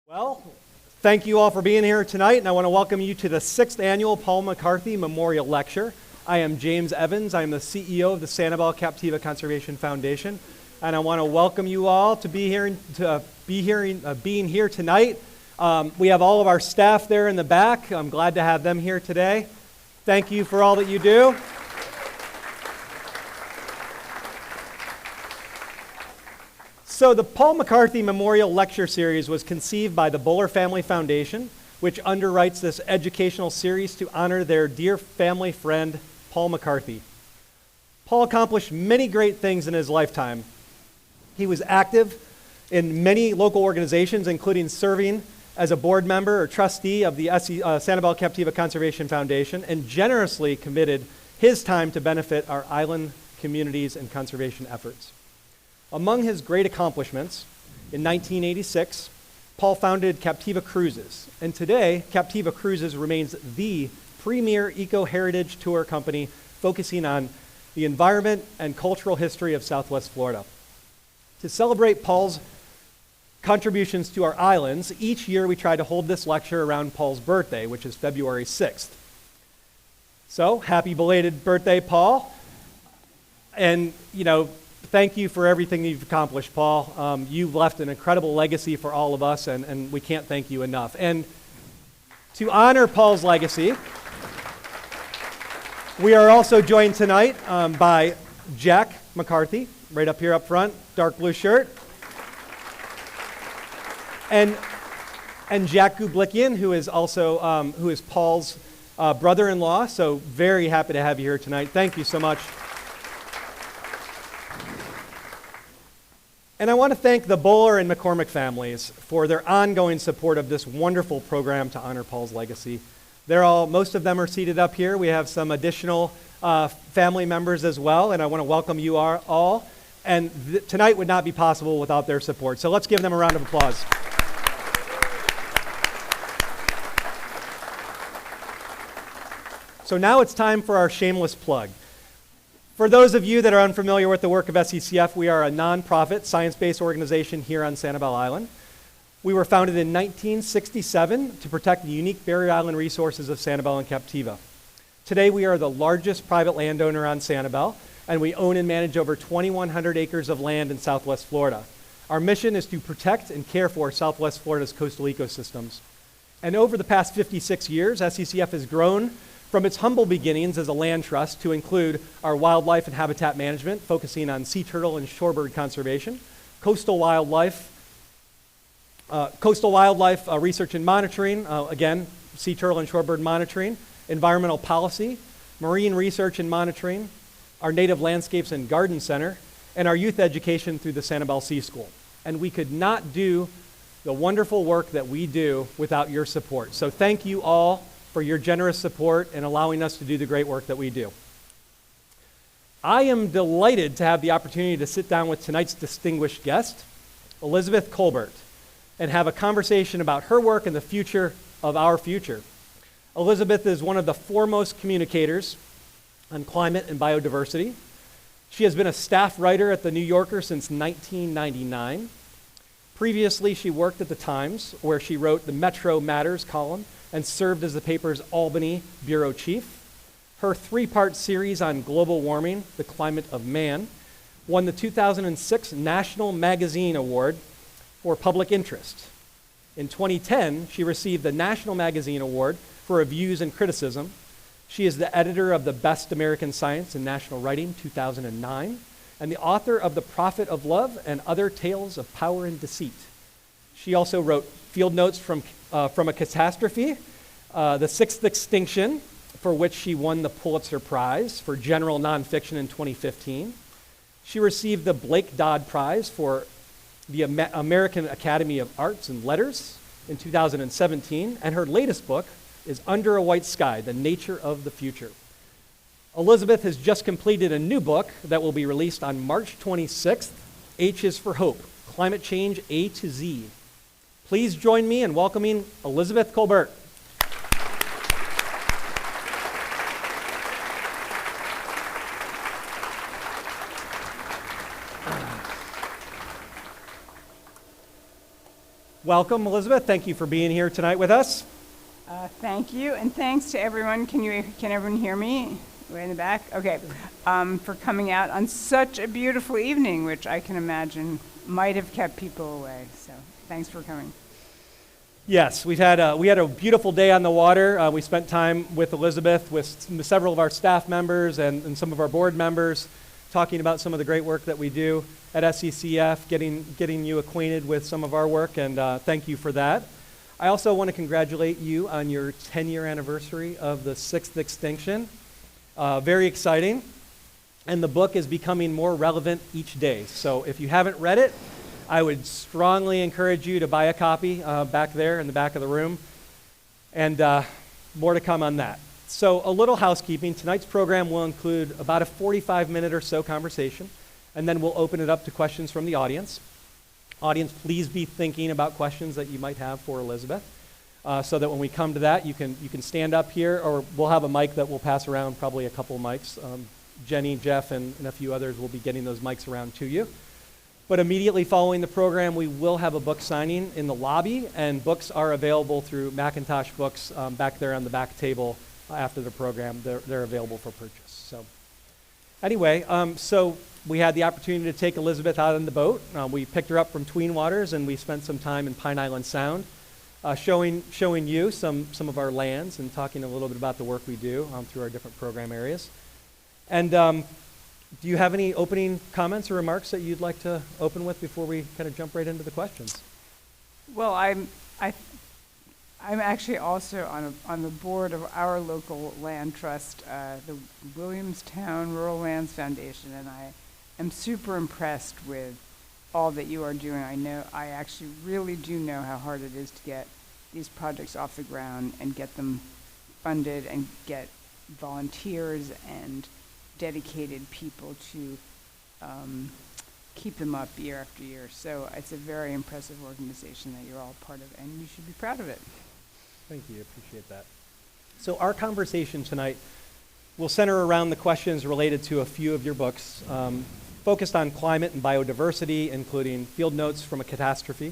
Well, thank you all for being here tonight, and I want to welcome you to the 6th Annual Paul McCarthy Memorial Lecture. I am James Evans. I am the CEO of the Sanibel-Captiva Conservation Foundation, and I want to welcome you all to being here tonight. We have all of our staff there in the back. I'm glad to have them here today. Thank you for all that you do. So the Paul McCarthy Memorial Lecture Series was conceived by the Buller Family Foundation, which underwrites this educational series to honor their dear family friend, Paul McCarthy. Paul accomplished many great things in his lifetime. He was active in many local organizations, including serving as a board member or trustee of the Sanibel-Captiva Conservation Foundation, and generously committed his time to benefit our island communities and conservation efforts. Among his great accomplishments, in 1986, Paul founded Captiva Cruises, and today, Captiva Cruises remains the premier eco-heritage tour company focusing on the environment and cultural history of Southwest Florida. To celebrate Paul's contributions to our islands, each year we try to hold this lecture around Paul's birthday, which is February 6th. So, happy belated birthday, Paul. And, thank you for everything you've accomplished, Paul. You've left an incredible legacy for all of us, and we can't thank you enough. And to honor Paul's legacy, we are also joined tonight by Jack McCarthy, right up here up front, dark blue shirt, and Jack Gublikian, who is also who is Paul's brother-in-law. So very happy to have you here tonight. Thank you so much. And I want to thank the Buller and McCormick families for their ongoing support of this wonderful program to honor Paul's legacy. Most of them are seated up here. We have some additional family members as well, and I want to welcome you all. And tonight would not be possible without their support. So let's give them a round of applause. So now it's time for our shameless plug. For those of you that are unfamiliar with the work of SCCF, we are a nonprofit, science-based organization here on Sanibel Island. We were founded in 1967 to protect the unique barrier island resources of Sanibel and Captiva. Today, we are the largest private landowner on Sanibel, and we own and manage over 2,100 acres of land in Southwest Florida. Our mission is to protect and care for Southwest Florida's coastal ecosystems. And over the past 56 years, SCCF has grown from its humble beginnings as a land trust to include our wildlife and habitat management, focusing on sea turtle and shorebird conservation, coastal wildlife research and monitoring, again, sea turtle and shorebird monitoring, environmental policy, marine research and monitoring, our native landscapes and garden center, and our youth education through the Sanibel Sea School. And we could not do the wonderful work that we do without your support. So thank you all for your generous support and allowing us to do the great work that we do. I am delighted to have the opportunity to sit down with tonight's distinguished guest, Elizabeth Kolbert, and have a conversation about her work and the future of our future. Elizabeth is one of the foremost communicators on climate and biodiversity. She has been a staff writer at The New Yorker since 1999. Previously, she worked at The Times, where she wrote the Metro Matters column and served as the paper's Albany bureau chief. Her 3-part series on global warming, The Climate of Man, won the 2006 National Magazine Award for Public Interest. In 2010, she received the National Magazine Award for Reviews and Criticism. She is the editor of the Best American Science in National Writing, 2009, and the author of The Prophet of Love and Other Tales of Power and Deceit. She also wrote field notes from a Catastrophe, the Sixth Extinction, for which she won the Pulitzer Prize for general nonfiction in 2015. She received the Blake Dodd Prize for the American Academy of Arts and Letters in 2017, and her latest book is Under a White Sky, The Nature of the Future. Elizabeth has just completed a new book that will be released on March 26th, H is for Hope, Climate Change A to Z. Please join me in welcoming Elizabeth Kolbert. welcome, Elizabeth. Thank you for being here tonight with us. Thank you, and thanks to everyone. Can everyone hear me? Way in the back? Okay. For coming out on such a beautiful evening, which I can imagine might have kept people away. So thanks for coming. Yes, we had a beautiful day on the water. We spent time with Elizabeth, with several of our staff members and some of our board members, talking about some of the great work that we do at SCCF, getting you acquainted with some of our work, and thank you for that. I also want to congratulate you on your 10-year anniversary of the Sixth Extinction. Very exciting, and the book is becoming more relevant each day. So if you haven't read it, I would strongly encourage you to buy a copy back there in the back of the room, and more to come on that. So a little housekeeping. Tonight's program will include about a 45-minute or so conversation, and then we'll open it up to questions from the audience. Audience, please be thinking about questions that you might have for Elizabeth, so that when we come to that, you can stand up here, or we'll have a mic that we'll pass around, probably a couple of mics. Jenny, Jeff, and a few others will be getting those mics around to you. But immediately following the program, we will have a book signing in the lobby, and books are available through Macintosh Books back there on the back table after the program. They're available for purchase. So anyway, so we had the opportunity to take Elizabeth out on the boat. We picked her up from Tween Waters, and we spent some time in Pine Island Sound, showing you some of our lands and talking a little bit about the work we do through our different program areas. And do you have any opening comments or remarks that you'd like to open with before we kind of jump right into the questions? Well, I'm actually also on the board of our local land trust, the Williamstown Rural Lands Foundation, and I am super impressed with all that you are doing. I actually really do know how hard it is to get these projects off the ground and get them funded and get volunteers and dedicated people to keep them up year after year. So it's a very impressive organization that you're all part of, and you should be proud of it. Thank you, appreciate that. So our conversation tonight will center around the questions related to a few of your books, focused on climate and biodiversity, including Field Notes from a Catastrophe,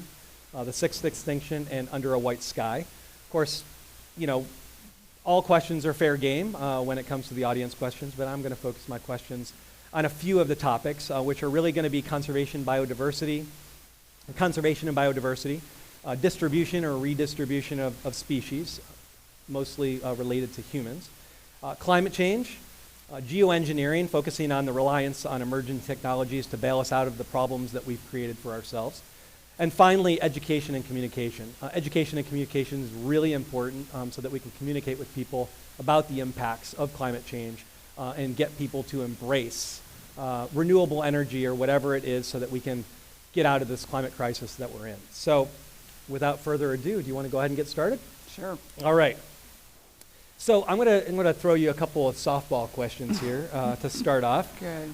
The Sixth Extinction, and Under a White Sky. Of course, all questions are fair game when it comes to the audience questions, but I'm going to focus my questions on a few of the topics, which are really going to be conservation and biodiversity, distribution or redistribution of species, mostly related to humans, climate change, geoengineering, focusing on the reliance on emerging technologies to bail us out of the problems that we've created for ourselves. And finally, education and communication. Education and communication is really important so that we can communicate with people about the impacts of climate change and get people to embrace renewable energy or whatever it is so that we can get out of this climate crisis that we're in. So without further ado, do you want to go ahead and get started? Sure. All right. So I'm gonna throw you a couple of softball questions here to start off. Good.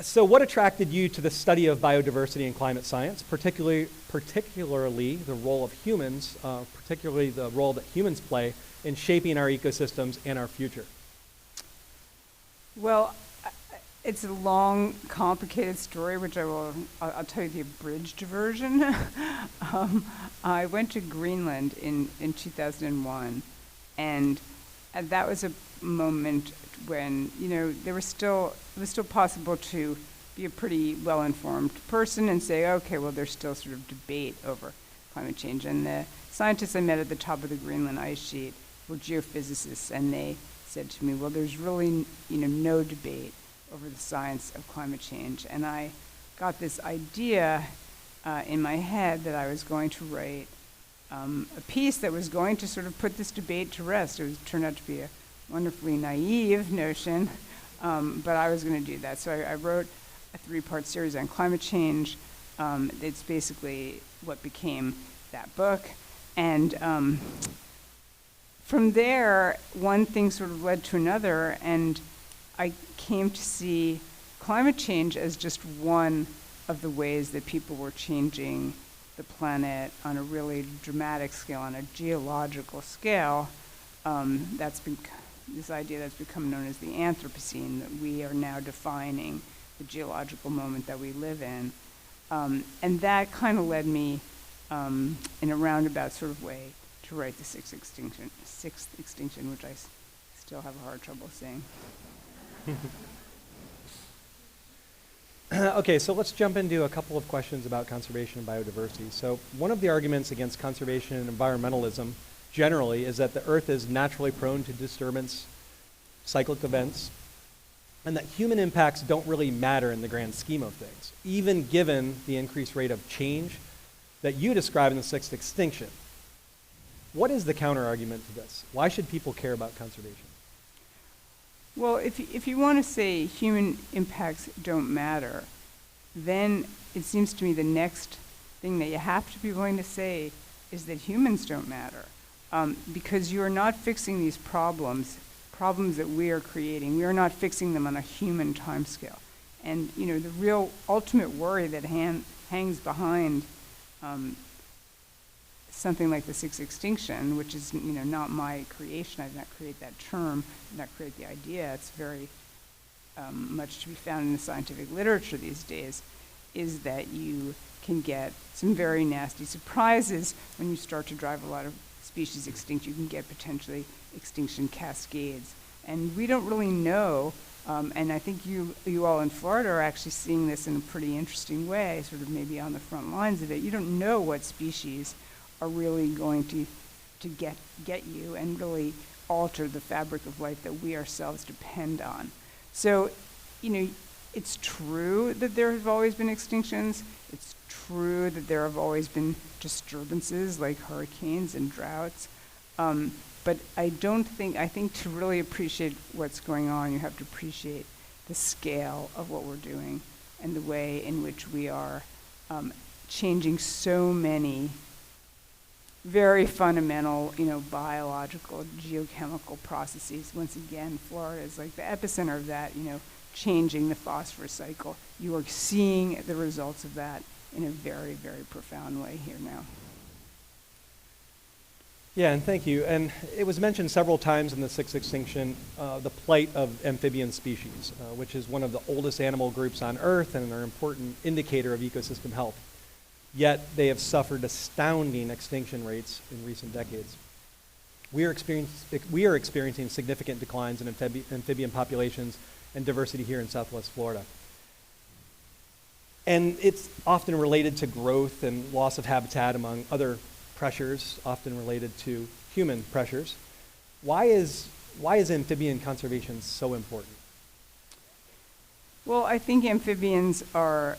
So what attracted you to the study of biodiversity and climate science, particularly the role of humans, particularly the role that humans play in shaping our ecosystems and our future? Well, it's a long, complicated story, which I'll tell you the abridged version. I went to Greenland in 2001, and that was a moment when it was still possible to be a pretty well-informed person and say, okay, well, there's still sort of debate over climate change. And the scientists I met at the top of the Greenland ice sheet were geophysicists, and they said to me, well, there's really no debate over the science of climate change. And I got this idea in my head that I was going to write a piece that was going to sort of put this debate to rest. It turned out to be a wonderfully naive notion, but I was going to do that. So I wrote a 3-part series on climate change. It's basically what became that book. And from there, one thing sort of led to another, and I came to see climate change as just one of the ways that people were changing the planet on a really dramatic scale, on a geological scale. This idea that's become known as the Anthropocene, that we are now defining the geological moment that we live in. And that kind of led me in a roundabout sort of way to write the Sixth Extinction, which I still have a hard trouble saying. Okay, so let's jump into a couple of questions about conservation and biodiversity. So one of the arguments against conservation and environmentalism generally is that the Earth is naturally prone to disturbance, cyclic events, and that human impacts don't really matter in the grand scheme of things, even given the increased rate of change that you describe in the Sixth Extinction. What is the counter-argument to this? Why should people care about conservation? Well, if you want to say human impacts don't matter, then it seems to me the next thing that you have to be willing to say is that humans don't matter. Because you are not fixing these problems that we are creating. We are not fixing them on a human timescale. And the real ultimate worry that hangs behind something like the Sixth Extinction, which is not my creation. I did not create that term, did not create the idea. It's very much to be found in the scientific literature these days, is that you can get some very nasty surprises when you start to drive a lot of species extinct. You can get potentially extinction cascades. And we don't really know, and I think you all in Florida are actually seeing this in a pretty interesting way, sort of maybe on the front lines of it. You don't know what species are really going to get you and really alter the fabric of life that we ourselves depend on. So, it's true that there have always been extinctions. It's true that there have always been disturbances like hurricanes and droughts. But I think to really appreciate what's going on, you have to appreciate the scale of what we're doing and the way in which we are changing so many very fundamental, biological, geochemical processes. Once again, Florida is like the epicenter of that, changing the phosphorus cycle. You are seeing the results of that in a very, very profound way here now. Yeah, and thank you. And it was mentioned several times in the Sixth Extinction, the plight of amphibian species, which is one of the oldest animal groups on Earth and an important indicator of ecosystem health. Yet they have suffered astounding extinction rates in recent decades. We are experiencing significant declines in amphibian populations and diversity here in Southwest Florida. And it's often related to growth and loss of habitat, among other pressures, often related to human pressures. Why is amphibian conservation so important? Well, I think amphibians are,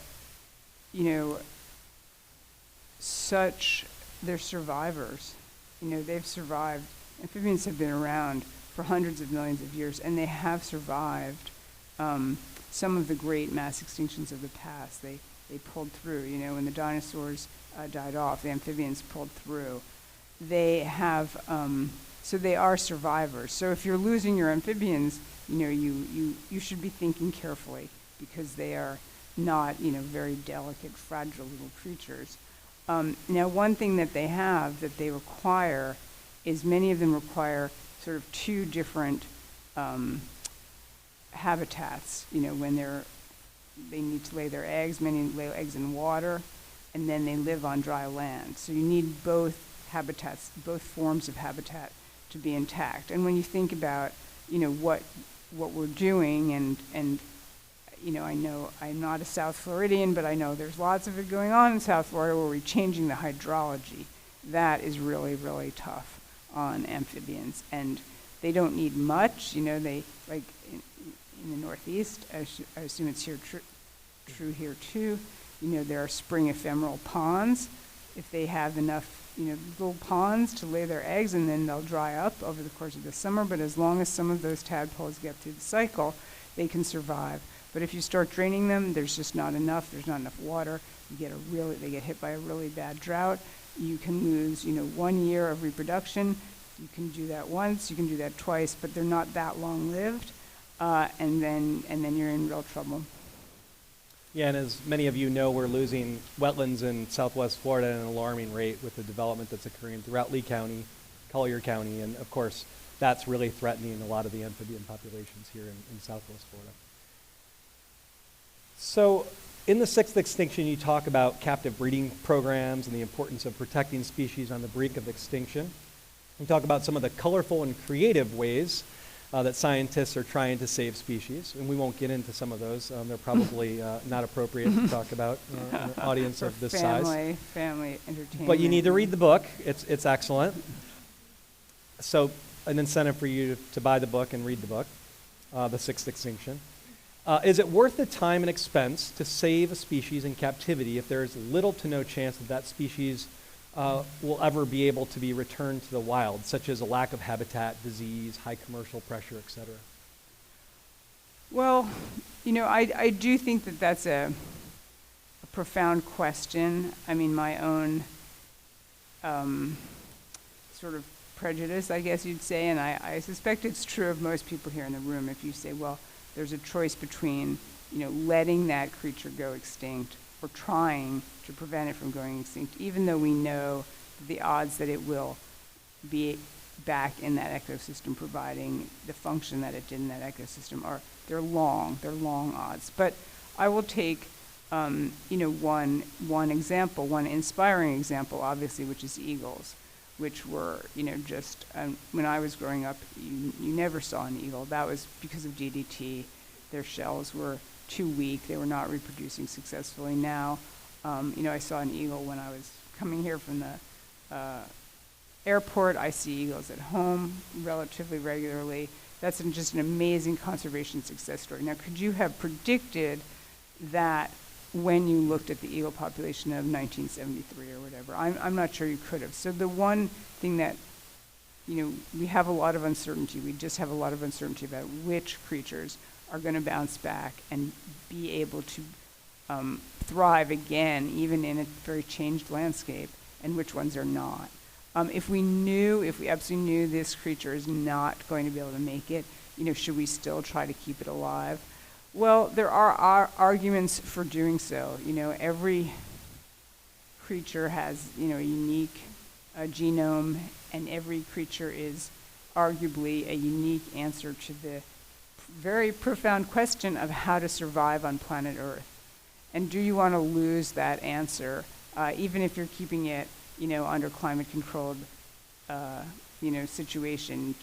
they're survivors. They've survived. Amphibians have been around for hundreds of millions of years, and they have survived some of the great mass extinctions of the past. They pulled through. When the dinosaurs died off, the amphibians pulled through. They have, so they are survivors. So if you're losing your amphibians, you should be thinking carefully, because they are not, very delicate, fragile little creatures. Now, one thing that they have that they require is many of them require sort of two different habitats. When they need to lay their eggs, many lay eggs in water, and then they live on dry land. So you need both habitats, both forms of habitat to be intact. And when you think about, what we're doing, and I know I'm not a South Floridian, but I know there's lots of it going on in South Florida where we're changing the hydrology. That is really, really tough on amphibians. And they don't need much. They, like in the Northeast, I assume it's true here too, there are spring ephemeral ponds. If they have enough, little ponds to lay their eggs, and then they'll dry up over the course of the summer, but as long as some of those tadpoles get through the cycle, they can survive. But if you start draining them, there's just not enough. There's not enough water. They get hit by a really bad drought. You can lose, 1 year of reproduction. You can do that once. You can do that twice, but they're not that long-lived. And then you're in real trouble. Yeah, and as many of you know, we're losing wetlands in Southwest Florida at an alarming rate with the development that's occurring throughout Lee County, Collier County, and of course, that's really threatening a lot of the amphibian populations here in Southwest Florida. So In the Sixth Extinction, you talk about captive breeding programs and the importance of protecting species on the brink of extinction. You talk about some of the colorful and creative ways that scientists are trying to save species, and we won't get into some of those. They're probably not appropriate to talk about in an audience of this size. Family entertainment. But you need to read the book. It's excellent. So an incentive for you to buy the book and read the book, The Sixth Extinction. Is it worth the time and expense to save a species in captivity if there is little to no chance that that species will ever be able to be returned to the wild, such as a lack of habitat, disease, high commercial pressure, et cetera? Well, I do think that that's a profound question. I mean, my own sort of prejudice, I guess you'd say, and I suspect it's true of most people here in the room. If you say, well, there's a choice between, letting that creature go extinct or trying to prevent it from going extinct, even though we know the odds that it will be back in that ecosystem providing the function that it did in that ecosystem they're long odds. But I will take one example, one inspiring example, obviously, which is eagles, which were, just when I was growing up, you never saw an eagle. That was because of DDT. Their shells were too weak. They were not reproducing successfully. Now, I saw an eagle when I was coming here from the airport. I see eagles at home relatively regularly. That's just an amazing conservation success story. Now, could you have predicted that when you looked at the eagle population of 1973 or whatever? I'm not sure you could have. So the one thing that, we have a lot of uncertainty. We just have a lot of uncertainty about which creatures are going to bounce back and be able to thrive again, even in a very changed landscape, and which ones are not. If we absolutely knew this creature is not going to be able to make it, should we still try to keep it alive? Well, there are arguments for doing so. Every creature has, a unique genome, and every creature is arguably a unique answer to the very profound question of how to survive on planet Earth. And do you want to lose that answer, even if you're keeping it, under climate-controlled, situation?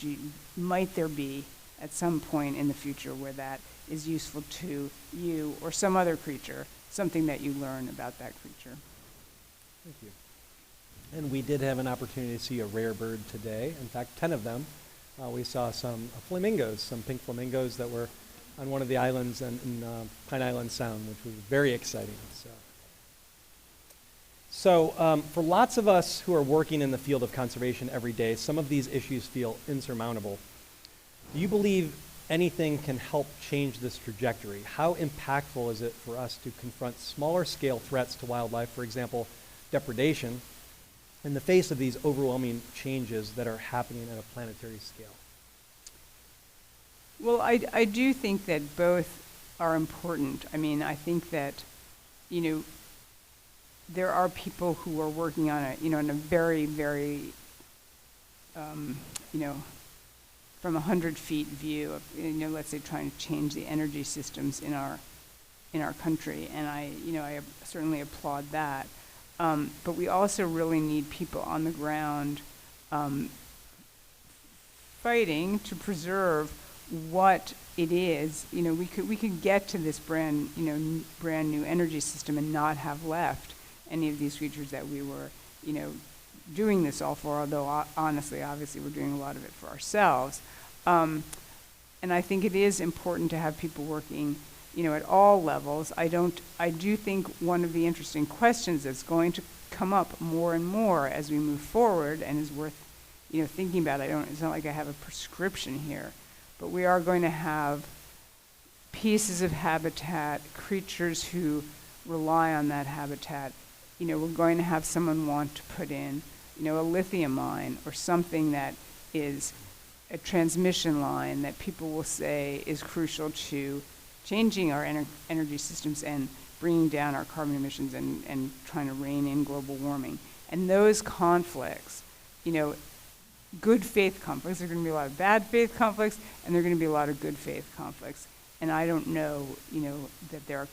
Might there be, at some point in the future, where that is useful to you or some other creature, something that you learn about that creature? Thank you. And we did have an opportunity to see a rare bird today. In fact, 10 of them. We saw some flamingos, some pink flamingos that were on one of the islands in Pine Island Sound, which was very exciting. So for lots of us who are working in the field of conservation every day, some of these issues feel insurmountable. Do you believe anything can help change this trajectory? How impactful is it for us to confront smaller scale threats to wildlife, for example, depredation, in the face of these overwhelming changes that are happening at a planetary scale? Well, I do think that both are important. I mean, I think that, there are people who are working on on a very, very, from 100 feet view of, let's say trying to change the energy systems in our country, and I certainly applaud that. But we also really need people on the ground fighting to preserve what it is. We could get to this brand new energy system and not have left any of these creatures that we were, doing this all for, although honestly, obviously, we're doing a lot of it for ourselves. And I think it is important to have people working, at all levels. I do think one of the interesting questions that's going to come up more and more as we move forward and is worth, thinking about. It's not like I have a prescription here, but we are going to have pieces of habitat, creatures who rely on that habitat. We're going to have someone want to put in, a lithium mine or something that is a transmission line that people will say is crucial to changing our energy systems and bringing down our carbon emissions and trying to rein in global warming. And those conflicts, good faith conflicts, there are going to be a lot of bad faith conflicts, and there are going to be a lot of good faith conflicts. And I don't know, that there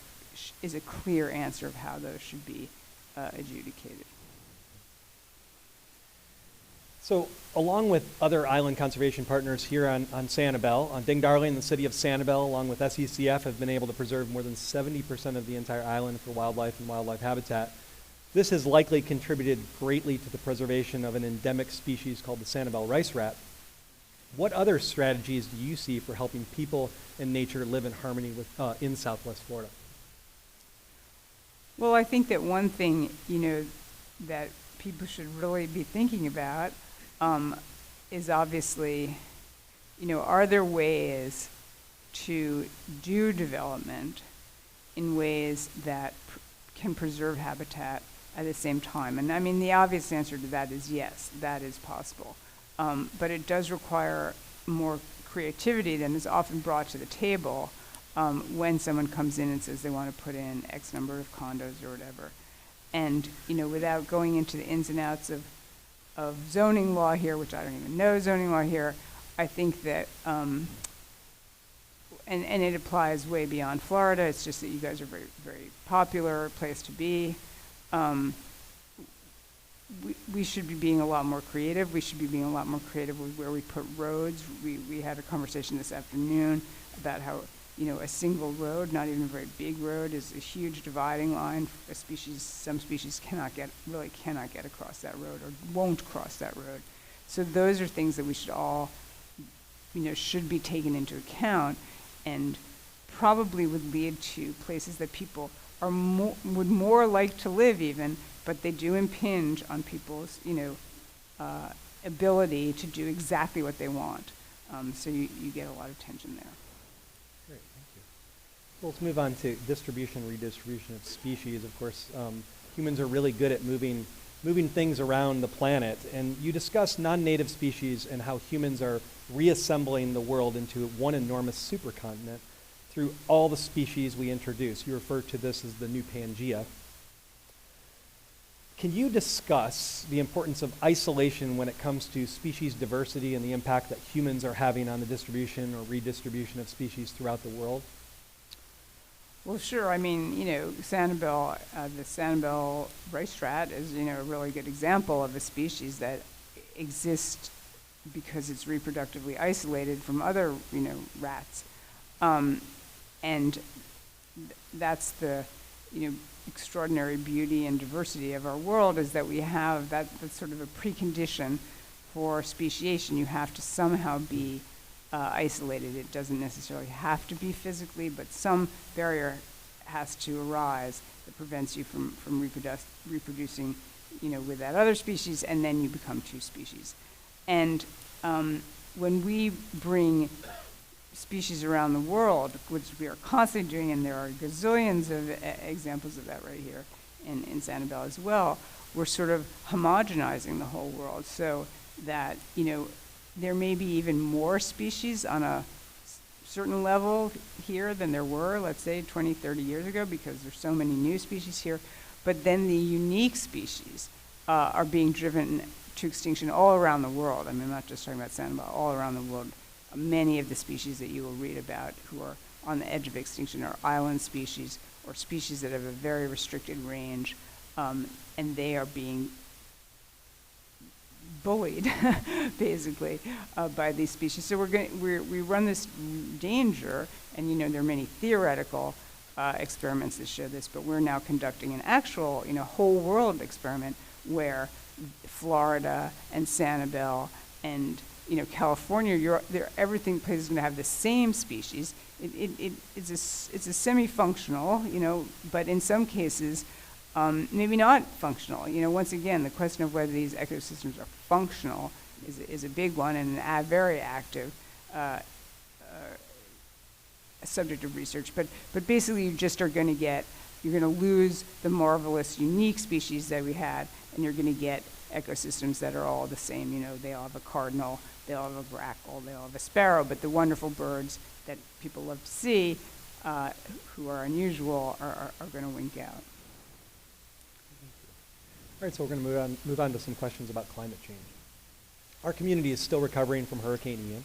is a clear answer of how those should be adjudicated. So, along with other island conservation partners here on Sanibel, Ding Darling and the city of Sanibel, along with SCCF, have been able to preserve more than 70% of the entire island for wildlife and wildlife habitat. This has likely contributed greatly to the preservation of an endemic species called the Sanibel rice rat. What other strategies do you see for helping people and nature live in harmony with, in Southwest Florida? Well, I think that one thing, that people should really be thinking about is obviously, are there ways to do development in ways that can preserve habitat at the same time? And I mean, the obvious answer to that is yes, that is possible. But it does require more creativity than is often brought to the table when someone comes in and says they want to put in X number of condos or whatever. And, without going into the ins and outs of zoning law here, which I don't even know zoning law here, I think that, and it applies way beyond Florida, it's just that you guys are very, very popular place to be. We should be being a lot more creative. We should be being a lot more creative with where we put roads. We had a conversation this afternoon about how, a single road, not even a very big road, is a huge dividing line. Some species cannot get across that road or won't cross that road. So those are things that we should all, should be taken into account, and probably would lead to places that people would more like to live even, but they do impinge on people's, ability to do exactly what they want. So you get a lot of tension there. Great, thank you. Well, let's move on to distribution, redistribution of species. Of course, humans are really good at moving things around the planet, and you discuss non-native species and how humans are reassembling the world into one enormous supercontinent through all the species we introduce. You refer to this as the new Pangea. Can you discuss the importance of isolation when it comes to species diversity and the impact that humans are having on the distribution or redistribution of species throughout the world? Well, sure. I mean, Sanibel, the Sanibel rice rat is, a really good example of a species that exists because it's reproductively isolated from other, rats. And that's the, extraordinary beauty and diversity of our world, is that we have that's sort of a precondition for speciation. You have to somehow be isolated. It doesn't necessarily have to be physically, but some barrier has to arise that prevents you from reproducing, with that other species, and then you become two species. And when we bring species around the world, which we are constantly doing, and there are gazillions of examples of that right here in Sanibel as well, we're sort of homogenizing the whole world so that, there may be even more species on a certain level here than there were, let's say, 20, 30 years ago, because there's so many new species here. But then the unique species are being driven to extinction all around the world. I mean, I'm not just talking about Sanibel, all around the world. Many of the species that you will read about who are on the edge of extinction are island species, or species that have a very restricted range, and they are being bullied, basically, by these species. So we run this danger, and there are many theoretical experiments that show this, but we're now conducting an actual, whole world experiment where Florida and Sanibel and California, everything place is going to have the same species. It's a semi-functional, but in some cases, maybe not functional. Once again, the question of whether these ecosystems are functional is a big one, and a very active subject of research. But basically, you just are going to you're going to lose the marvelous, unique species that we had, and you're going to get ecosystems that are all the same. They all have a cardinal, they all have a grackle, they all have a sparrow, but the wonderful birds that people love to see, who are unusual, are going to wink out. All right, so we're going to move on to some questions about climate change. Our community is still recovering from Hurricane Ian.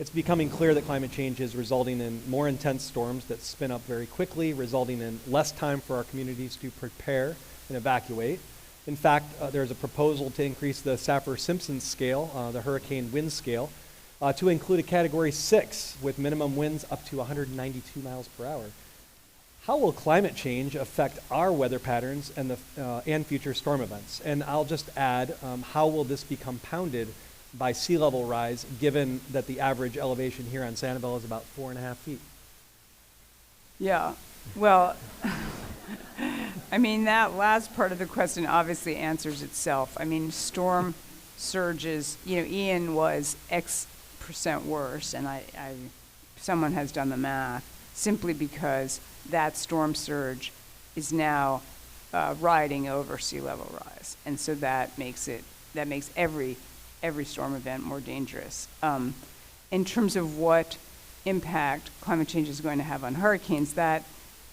It's becoming clear that climate change is resulting in more intense storms that spin up very quickly, resulting in less time for our communities to prepare and evacuate. In fact, there's a proposal to increase the Saffir-Simpson scale, the hurricane wind scale, to include a Category 6 with minimum winds up to 192 miles per hour. How will climate change affect our weather patterns and future storm events? And I'll just add, how will this be compounded by sea level rise, given that the average elevation here on Sanibel is about 4.5 feet? Yeah, well, I mean, that last part of the question obviously answers itself. I mean, storm surges, Ian was X% worse, and someone has done the math, simply because that storm surge is now riding over sea level rise. And so that makes every storm event more dangerous. In terms of what impact climate change is going to have on hurricanes, that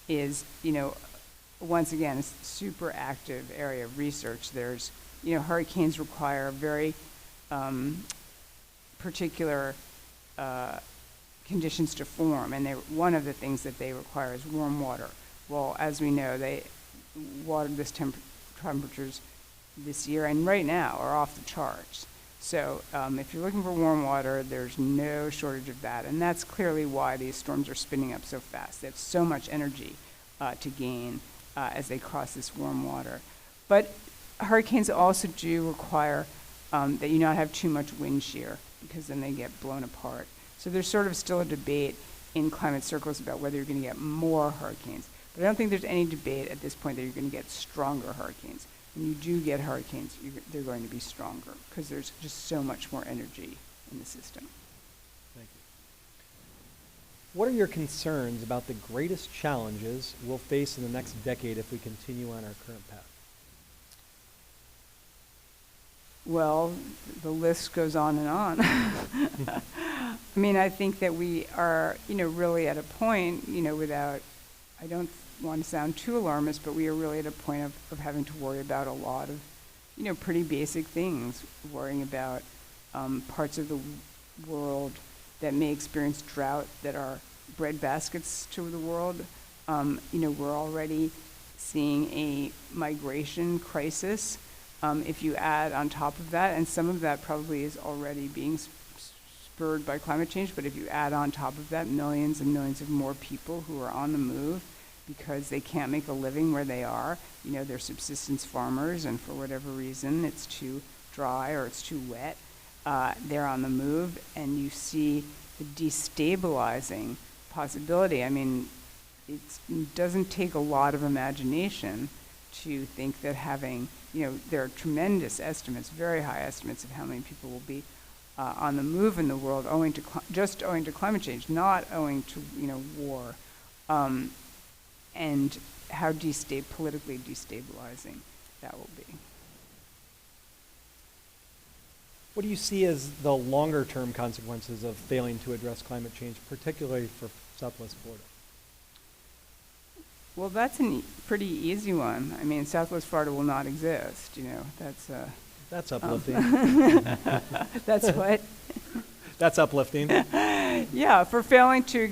is, once again, a super active area of research. There's, hurricanes require a very particular conditions to form, and one of the things that they require is warm water. Well, as we know, this temperatures this year and right now are off the charts. So if you're looking for warm water, there's no shortage of that, and that's clearly why these storms are spinning up so fast. They have so much energy to gain as they cross this warm water. But hurricanes also do require that you not have too much wind shear, because then they get blown apart. So there's sort of still a debate in climate circles about whether you're going to get more hurricanes. But I don't think there's any debate at this point that you're going to get stronger hurricanes. When you do get hurricanes, they're going to be stronger, because there's just so much more energy in the system. Thank you. What are your concerns about the greatest challenges we'll face in the next decade if we continue on our current path? Well, the list goes on and on. I mean, I think that we are, really at a point, I don't want to sound too alarmist, but we are really at a point of having to worry about a lot of, pretty basic things, worrying about parts of the world that may experience drought that are breadbaskets to the world. We're already seeing a migration crisis. If you add on top of that, and some of that probably is already being spurred by climate change, but if you add on top of that millions and millions of more people who are on the move because they can't make a living where they are, they're subsistence farmers, and for whatever reason it's too dry or it's too wet, they're on the move, and you see the destabilizing possibility. I mean, it doesn't take a lot of imagination to think that there are tremendous estimates, very high estimates of how many people will be on the move in the world owing to climate change, not owing to war, and how politically destabilizing that will be. What do you see as the longer term consequences of failing to address climate change, particularly for Southwest Florida? Well, that's a pretty easy one. I mean, Southwest Florida will not exist. That's uplifting. That's what? That's uplifting. Yeah, for failing to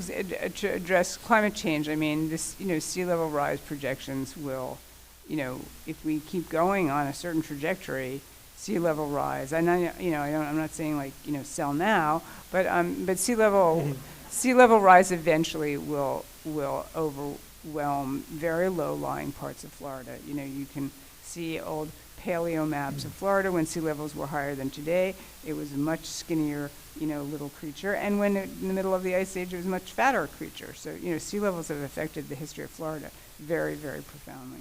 address climate change. I mean, this, sea level rise projections will, if we keep going on a certain trajectory, sea level rise. And I'm not saying sell now, but sea level rise eventually will overwhelm very low-lying parts of Florida. You can see old paleo maps of Florida when sea levels were higher than today. It was a much skinnier, little creature. And when in the middle of the Ice Age, it was a much fatter creature. So, sea levels have affected the history of Florida very, very profoundly.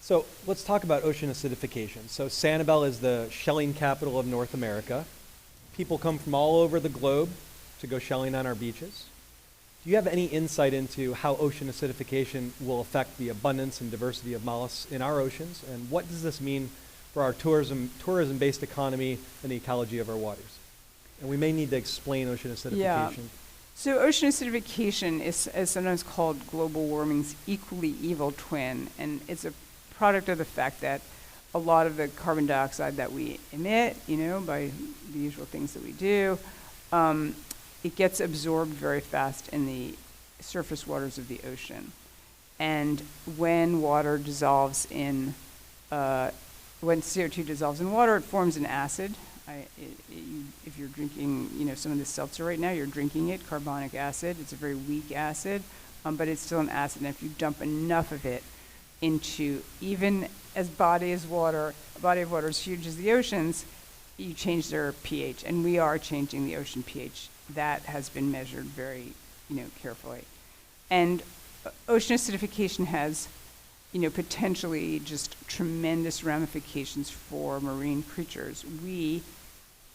So let's talk about ocean acidification. So Sanibel is the shelling capital of North America. People come from all over the globe to go shelling on our beaches. Do you have any insight into how ocean acidification will affect the abundance and diversity of mollusks in our oceans? And what does this mean for our tourism-based economy and the ecology of our waters? And we may need to explain ocean acidification. Yeah. So ocean acidification is sometimes called global warming's equally evil twin, and it's a product of the fact that a lot of the carbon dioxide that we emit, by the usual things that we do, it gets absorbed very fast in the surface waters of the ocean. And when water dissolves in, when CO2 dissolves in water, it forms an acid. If you're drinking, some of this seltzer right now, you're drinking it, carbonic acid. It's a very weak acid, but it's still an acid. And if you dump enough of it into even a body of water as huge as the oceans, you change their pH. And we are changing the ocean pH. That has been measured very, carefully. And ocean acidification has, potentially just tremendous ramifications for marine creatures. We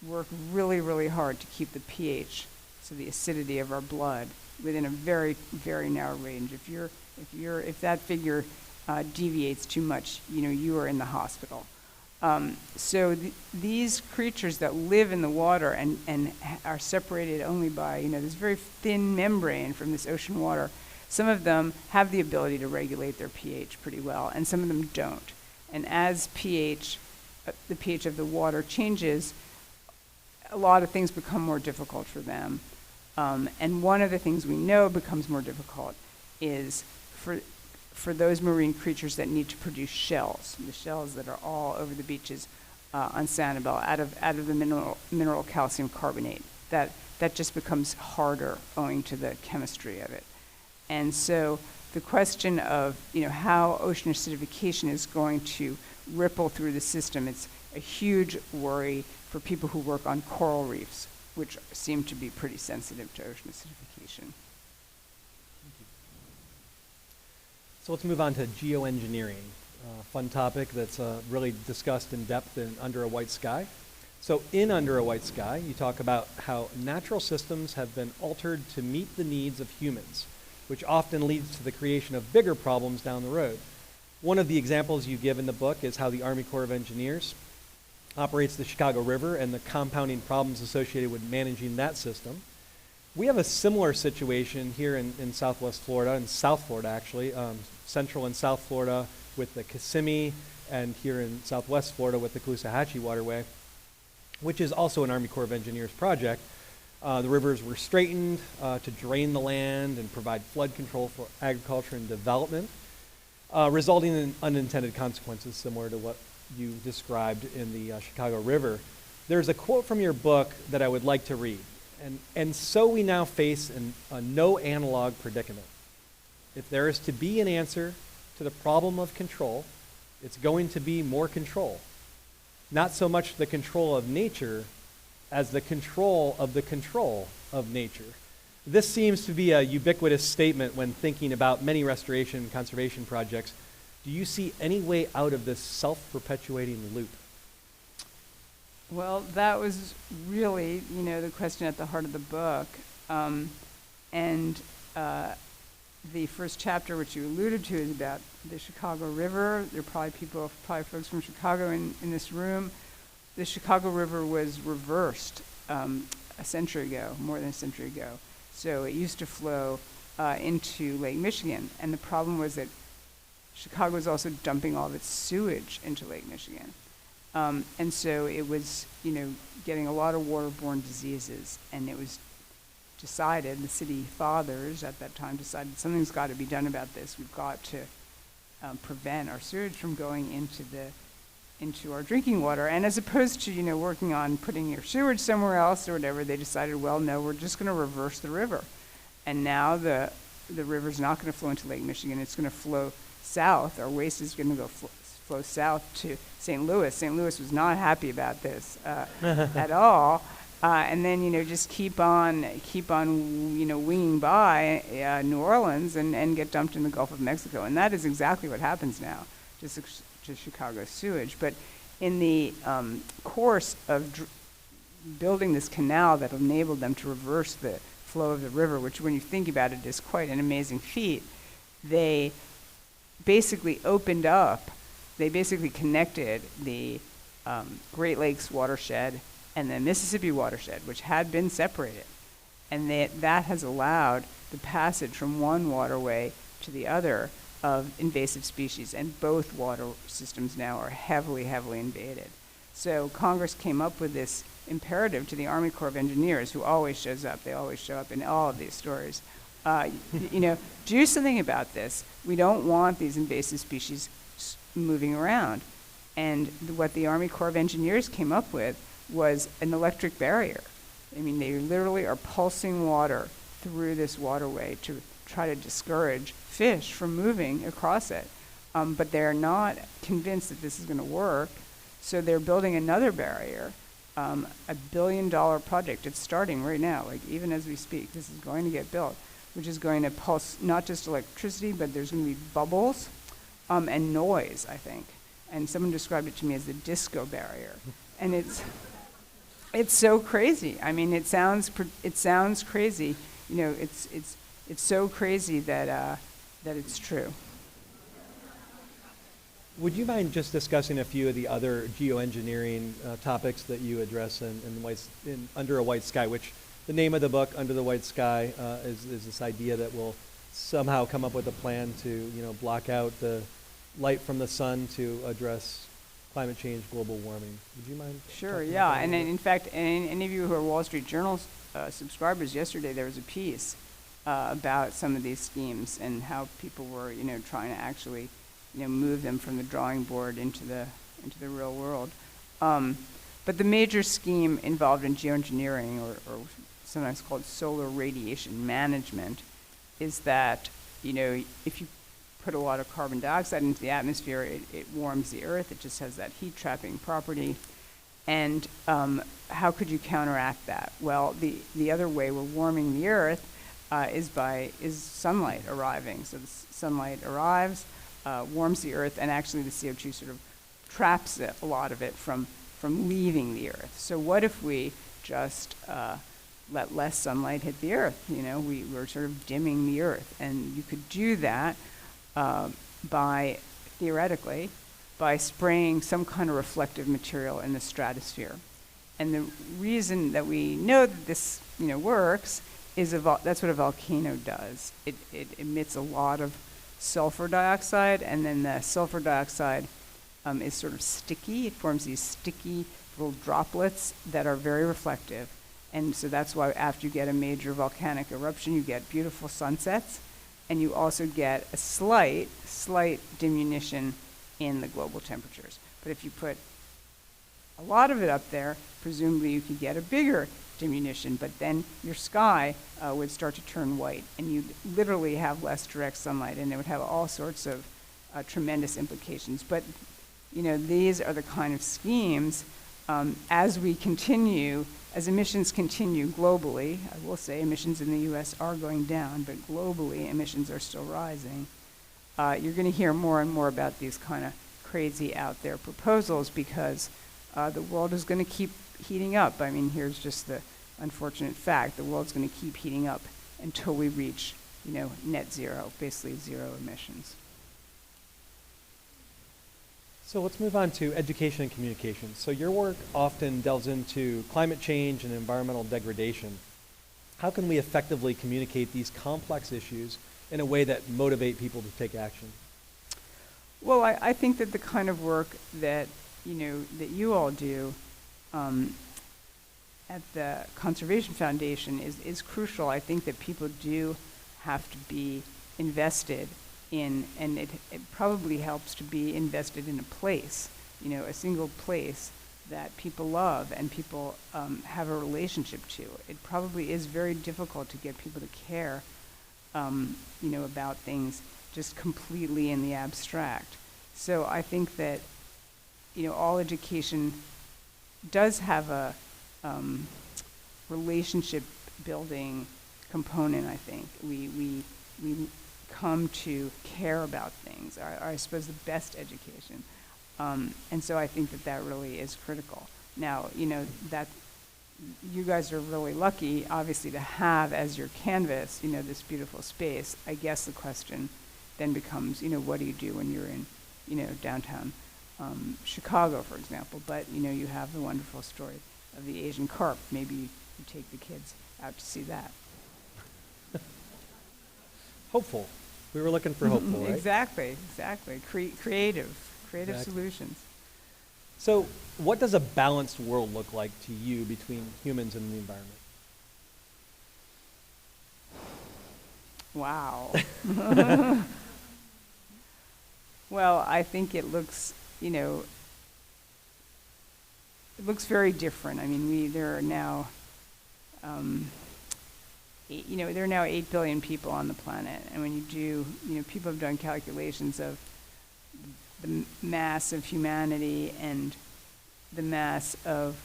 work really, really hard to keep the pH, so the acidity of our blood, within a very, very narrow range. If that figure deviates too much, you are in the hospital. So these creatures that live in the water and are separated only by, this very thin membrane from this ocean water, some of them have the ability to regulate their pH pretty well, and some of them don't. And as the pH of the water changes, a lot of things become more difficult for them. And one of the things we know becomes more difficult is for those marine creatures that need to produce shells, the shells that are all over the beaches on Sanibel, out of the mineral calcium carbonate. That just becomes harder owing to the chemistry of it. And so the question of how ocean acidification is going to ripple through the system, it's a huge worry for people who work on coral reefs, which seem to be pretty sensitive to ocean acidification. So let's move on to geoengineering, a fun topic that's really discussed in depth in Under a White Sky. So in Under a White Sky, you talk about how natural systems have been altered to meet the needs of humans, which often leads to the creation of bigger problems down the road. One of the examples you give in the book is how the Army Corps of Engineers operates the Chicago River and the compounding problems associated with managing that system. We have a similar situation here in Southwest Florida, in South Florida actually, Central and South Florida with the Kissimmee, and here in Southwest Florida with the Caloosahatchee Waterway, which is also an Army Corps of Engineers project. The rivers were straightened to drain the land and provide flood control for agriculture and development, resulting in unintended consequences similar to what you described in the Chicago River. There's a quote from your book that I would like to read. And so we now face a no analog predicament. If there is to be an answer to the problem of control, it's going to be more control. Not so much the control of nature as the control of nature. This seems to be a ubiquitous statement when thinking about many restoration and conservation projects. Do you see any way out of this self-perpetuating loop? Well, that was really, the question at the heart of the book. The first chapter, which you alluded to, is about the Chicago River. There are probably folks from Chicago in this room. The Chicago River was reversed a century ago, more than a century ago. So it used to flow into Lake Michigan. And the problem was that Chicago was also dumping all of its sewage into Lake Michigan. And so it was, getting a lot of waterborne diseases. And it was decided, the city fathers at that time decided something's got to be done about this. We've got to prevent our sewage from going into our drinking water. And as opposed to, working on putting your sewage somewhere else or whatever, they decided, well, no, we're just going to reverse the river. And now the river's not going to flow into Lake Michigan. It's going to flow south. Our waste is going to go flow south to St. Louis. St. Louis was not happy about this at all. And then, just keep on, winging by New Orleans and get dumped in the Gulf of Mexico. And that is exactly what happens now to Chicago sewage. But in the course of building this canal that enabled them to reverse the flow of the river, which when you think about it is quite an amazing feat, they basically connected the Great Lakes watershed and the Mississippi watershed, which had been separated. And that has allowed the passage from one waterway to the other of invasive species, and both water systems now are heavily, heavily invaded. So Congress came up with this imperative to the Army Corps of Engineers, who always shows up. They always show up in all of these stories. Do something about this. We don't want these invasive species moving around. And what the Army Corps of Engineers came up with was an electric barrier. I mean, they literally are pulsing water through this waterway to try to discourage fish from moving across it. But they're not convinced that this is going to work, so they're building another barrier, a $1 billion project. It's starting right now, like even as we speak. This is going to get built, which is going to pulse not just electricity, but there's going to be bubbles and noise, I think. And someone described it to me as the disco barrier. And it's so crazy. I mean, it sounds crazy. It's so crazy that it's true. Would you mind just discussing a few of the other geoengineering topics that you address in Under a White Sky, which the name of the book, Under the White Sky, is this idea that we'll somehow come up with a plan to block out the light from the sun to address climate change, global warming. Would you mind? Sure, yeah. And in fact, any of you who are Wall Street Journal subscribers, yesterday there was a piece about some of these schemes and how people were, trying to actually, move them from the drawing board into the real world. But the major scheme involved in geoengineering, or sometimes called solar radiation management, is that, if you put a lot of carbon dioxide into the atmosphere, it warms the earth. It just has that heat trapping property. And how could you counteract that? Well, the other way we're warming the earth is sunlight arriving. So the sunlight arrives, warms the earth, and actually the CO2 sort of traps a lot of it from leaving the earth. So what if we just let less sunlight hit the earth? We're sort of dimming the earth. And you could do that theoretically, by spraying some kind of reflective material in the stratosphere. And the reason that we know that this works is that's what a volcano does. It emits a lot of sulfur dioxide, and then the sulfur dioxide is sort of sticky. It forms these sticky little droplets that are very reflective. And so that's why after you get a major volcanic eruption, you get beautiful sunsets, and you also get a slight diminution in the global temperatures. But if you put a lot of it up there, presumably you could get a bigger diminution, but then your sky would start to turn white, and you'd literally have less direct sunlight, and it would have all sorts of tremendous implications. But these are the kind of schemes, as emissions continue globally. I will say emissions in the US are going down, but globally emissions are still rising. You're going to hear more and more about these kind of crazy out there proposals, because the world is going to keep heating up. I mean, here's just the unfortunate fact. The world's going to keep heating up until we reach, net zero, basically zero emissions. So let's move on to education and communication. So your work often delves into climate change and environmental degradation. How can we effectively communicate these complex issues in a way that motivate people to take action? Well, I think that the kind of work that you all do at the Conservation Foundation is crucial. I think that people do have to be invested in, and it probably helps to be invested in a place, a single place that people love and people have a relationship to. It probably is very difficult to get people to care, about things just completely in the abstract. So I think that, all education does have a relationship building component, I think. We come to care about things, or I suppose the best education. And so I think that really is critical. Now, that you guys are really lucky, obviously, to have as your canvas, this beautiful space. I guess the question then becomes, what do you do when you're in, downtown Chicago, for example? But, you have the wonderful story of the Asian carp. Maybe you take the kids out to see that. Hopeful. We were looking for hopeful, right? Exactly. Creative Exactly. solutions. So what does a balanced world look like to you between humans and the environment? Wow. Well, I think it looks, it looks very different. I mean, there are now, there are now 8 billion people on the planet. And when you do, people have done calculations of the mass of humanity and the mass of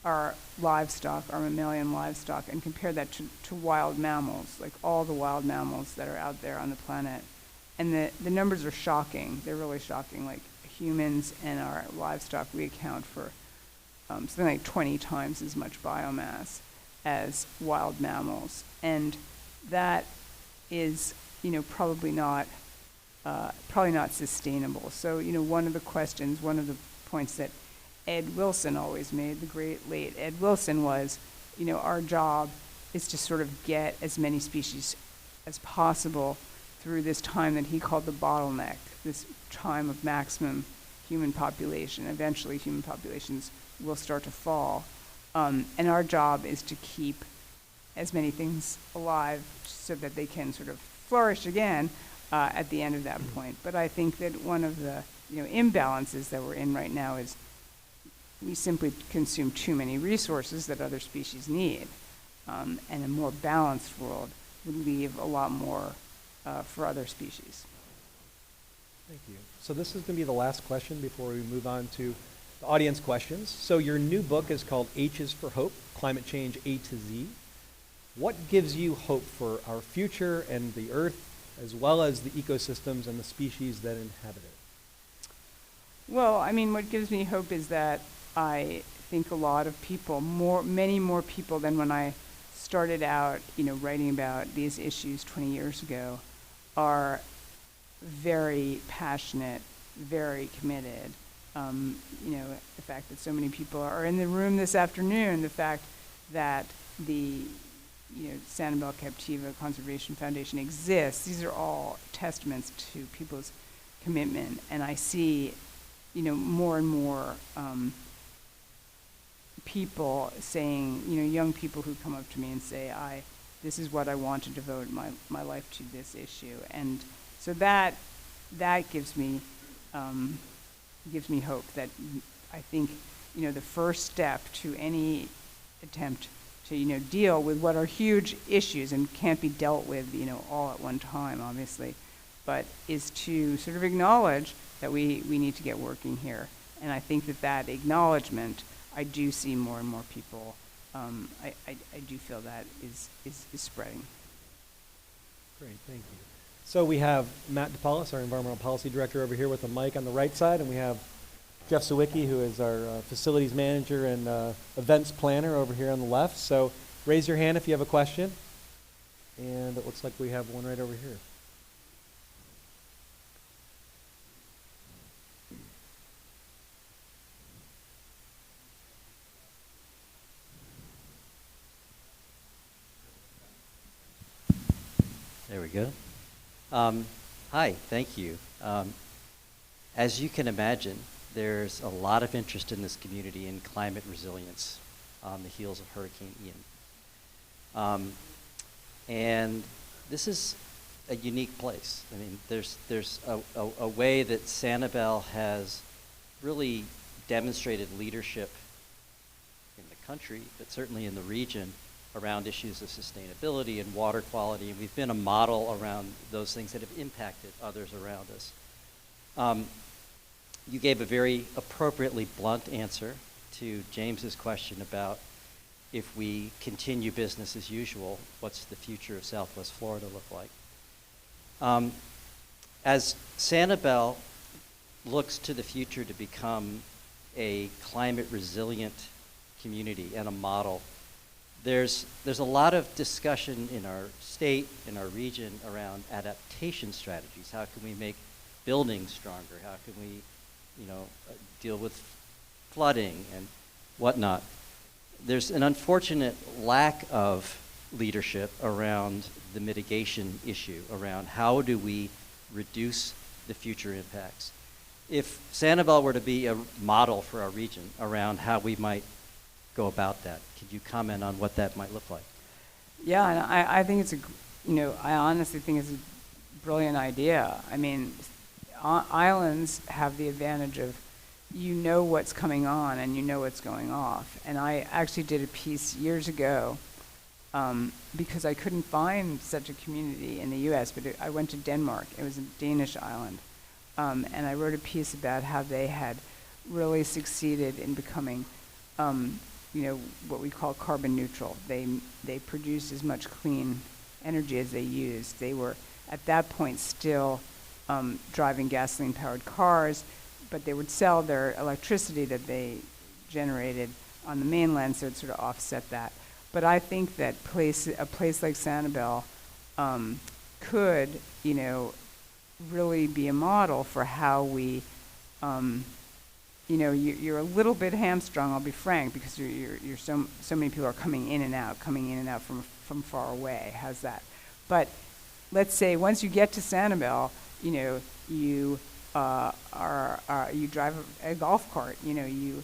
our livestock, our mammalian livestock, and compare that to wild mammals, like all the wild mammals that are out there on the planet. And the numbers are shocking. They're really shocking. Like humans and our livestock, we account for something like 20 times as much biomass as wild mammals. And that is, probably not sustainable. So, one of the points that Ed Wilson always made, the great late Ed Wilson, was, our job is to sort of get as many species as possible through this time that he called the bottleneck, this time of maximum human population. Eventually, human populations will start to fall. And our job is to keep as many things alive so that they can sort of flourish again at the end of that point. But I think that one of the imbalances that we're in right now is we simply consume too many resources that other species need. And a more balanced world would leave a lot more for other species. Thank you. So this is going to be the last question before we move on to the audience questions. So your new book is called H is for Hope, Climate Change A to Z. What gives you hope for our future and the Earth, as well as the ecosystems and the species that inhabit it? Well, I mean, what gives me hope is that I think a lot of people, many more people than when I started out, writing about these issues 20 years ago, are very passionate, very committed. The fact that so many people are in the room this afternoon, the fact that the Sanibel-Captiva Conservation Foundation exists, these are all testaments to people's commitment. And I see, more and more people saying, young people who come up to me and say, this is what I want to devote my life to, this issue. And so that gives me hope that I think, the first step to any attempt to, deal with what are huge issues and can't be dealt with, all at one time, obviously, but is to sort of acknowledge that we need to get working here. And I think that acknowledgement, I do see more and more people, I do feel that is spreading. Great, thank you. So we have Matt DePaulis, our Environmental Policy Director, over here with the mic on the right side, and we have Jeff Sawicki, who is our Facilities Manager and Events Planner over here on the left. So raise your hand if you have a question. And it looks like we have one right over here. There we go. Hi, thank you. As you can imagine, there's a lot of interest in this community in climate resilience on the heels of Hurricane Ian. And this is a unique place. I mean, there's a way that Sanibel has really demonstrated leadership in the country, but certainly in the region, around issues of sustainability and water quality, and we've been a model around those things that have impacted others around us. You gave a very appropriately blunt answer to James's question about if we continue business as usual, what's the future of Southwest Florida look like? As Sanibel looks to the future to become a climate resilient community and a model, there's a lot of discussion in our state, in our region, around adaptation strategies. How can we make buildings stronger? How can we, deal with flooding and whatnot? There's an unfortunate lack of leadership around the mitigation issue, around how do we reduce the future impacts. If Sanibel were to be a model for our region around how we might go about that, could you comment on what that might look like? Yeah, and I think it's I honestly think it's a brilliant idea. I mean, islands have the advantage of what's coming on and what's going off. And I actually did a piece years ago because I couldn't find such a community in the U.S., but I went to Denmark. It was a Danish island. And I wrote a piece about how they had really succeeded in becoming, what we call carbon neutral. They produced as much clean energy as they used. They were, at that point, still driving gasoline-powered cars, but they would sell their electricity that they generated on the mainland, so it sort of offset that. But I think that a place like Sanibel could, really be a model for how we, you're a little bit hamstrung, I'll be frank, because you're so many people are coming in and out from far away. How's that? But let's say once you get to Sanibel, you drive a golf cart, you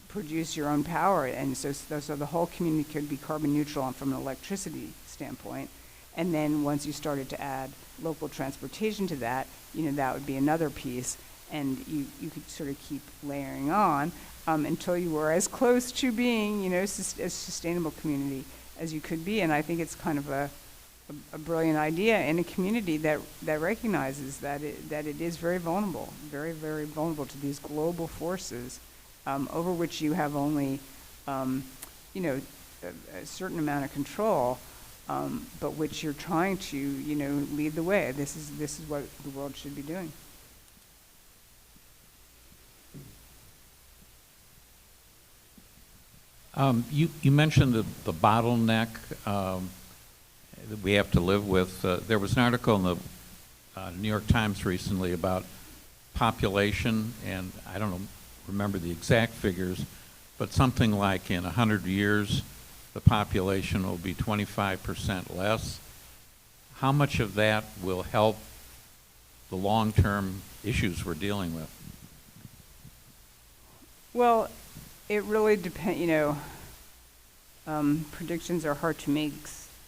produce your own power, and so the whole community could be carbon neutral from an electricity standpoint. And then once you started to add local transportation to that, that would be another piece, and you could sort of keep layering on until you were as close to being, a sustainable community as you could be. And I think it's kind of a brilliant idea in a community that recognizes that it is very vulnerable, very, very vulnerable to these global forces over which you have only, a certain amount of control. But which you're trying to, lead the way. This is what the world should be doing. You mentioned the bottleneck that we have to live with. There was an article in the New York Times recently about population, and I don't remember the exact figures, but something like in 100 years, the population will be 25% less. How much of that will help the long-term issues we're dealing with? Well, it really depends, predictions are hard to make,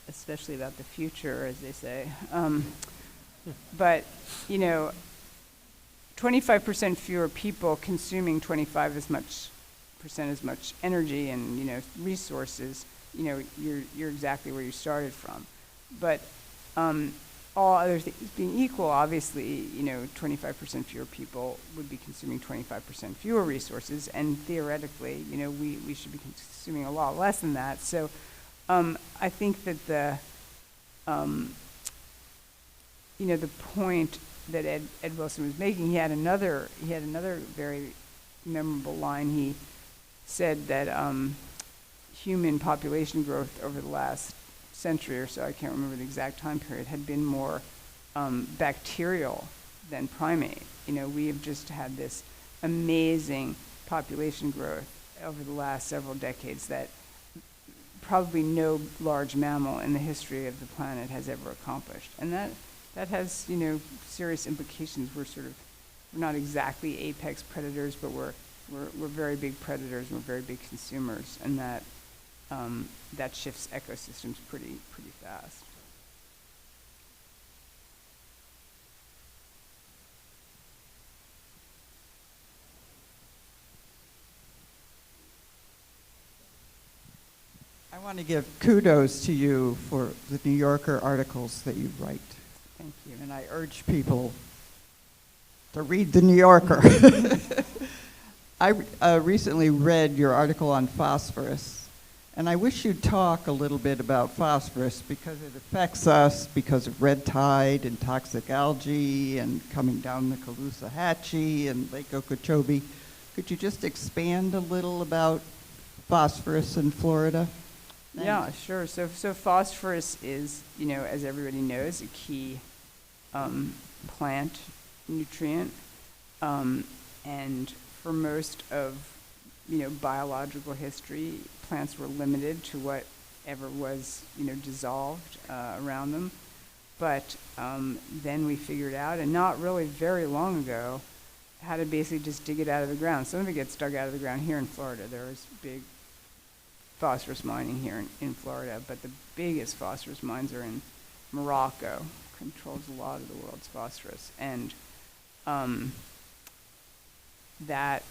especially about the future, as they say. But, 25% fewer people consuming 25% as much energy and, resources, you're exactly where you started from. But all other things being equal, obviously, 25% fewer people would be consuming 25% fewer resources, and theoretically, we should be consuming a lot less than that. So I think that the point that Ed Wilson was making, he had another very memorable line. He said that human population growth over the last century or so, I can't remember the exact time period, had been more bacterial than primate. We have just had this amazing population growth over the last several decades that probably no large mammal in the history of the planet has ever accomplished. And that has, serious implications. We're not exactly apex predators, but we're very big predators, and we're very big consumers, and that shifts ecosystems pretty fast. I want to give kudos to you for the New Yorker articles that you write. Thank you. And I urge people to read the New Yorker. I recently read your article on phosphorus, and I wish you'd talk a little bit about phosphorus because it affects us because of red tide and toxic algae and coming down the Caloosahatchee and Lake Okeechobee. Could you just expand a little about phosphorus in Florida? Thanks. Yeah, sure. So phosphorus is, as everybody knows, a key plant nutrient, and for most of biological history, plants were limited to what ever was, dissolved around them. But then we figured out, and not really very long ago, how to basically just dig it out of the ground. Some of it gets dug out of the ground here in Florida. There is big phosphorus mining here in Florida, but the biggest phosphorus mines are in Morocco, controls a lot of the world's phosphorus. And that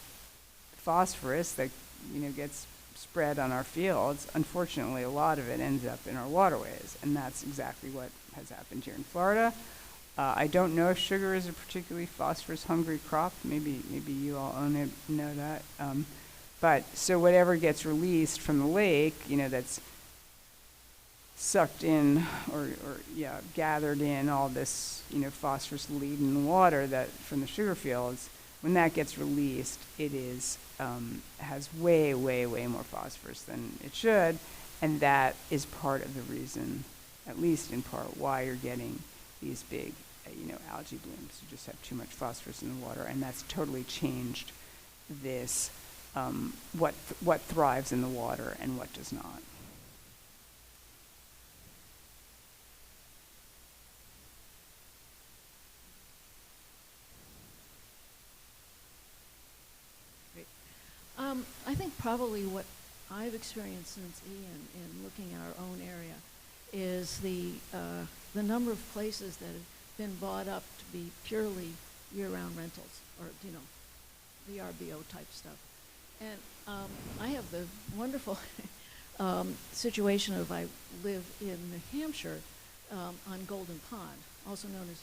phosphorus that gets spread on our fields, unfortunately a lot of it ends up in our waterways, and that's exactly what has happened here in Florida. I don't know if sugar is a particularly phosphorus-hungry crop. Maybe you all know that. But so whatever gets released from the lake, that's sucked in or gathered in all this, phosphorus-laden water that from the sugar fields, when that gets released, it is has way, way, way more phosphorus than it should, and that is part of the reason, at least in part, why you're getting these big, algae blooms. You just have too much phosphorus in the water, and that's totally changed this, what thrives in the water and what does not. I think probably what I've experienced since Ian in looking at our own area is the number of places that have been bought up to be purely year-round rentals, or the RBO type stuff. And I have the wonderful situation of I live in New Hampshire on Golden Pond, also known as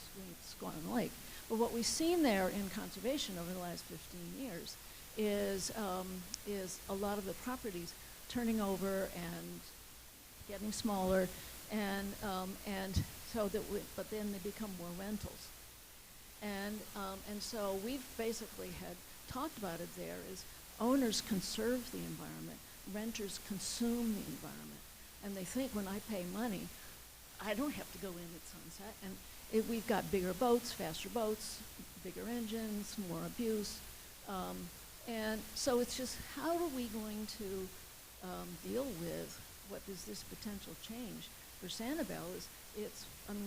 Squantum Lake. But what we've seen there in conservation over the last 15 years is a lot of the properties turning over and getting smaller, and so that but then they become more rentals, and so we've basically had talked about it there is owners conserve the environment, renters consume the environment, and they think when I pay money, I don't have to go in at sunset, and we've got bigger boats, faster boats, bigger engines, more abuse. And so it's just, how are we going to deal with what is this potential change? For Sanibel,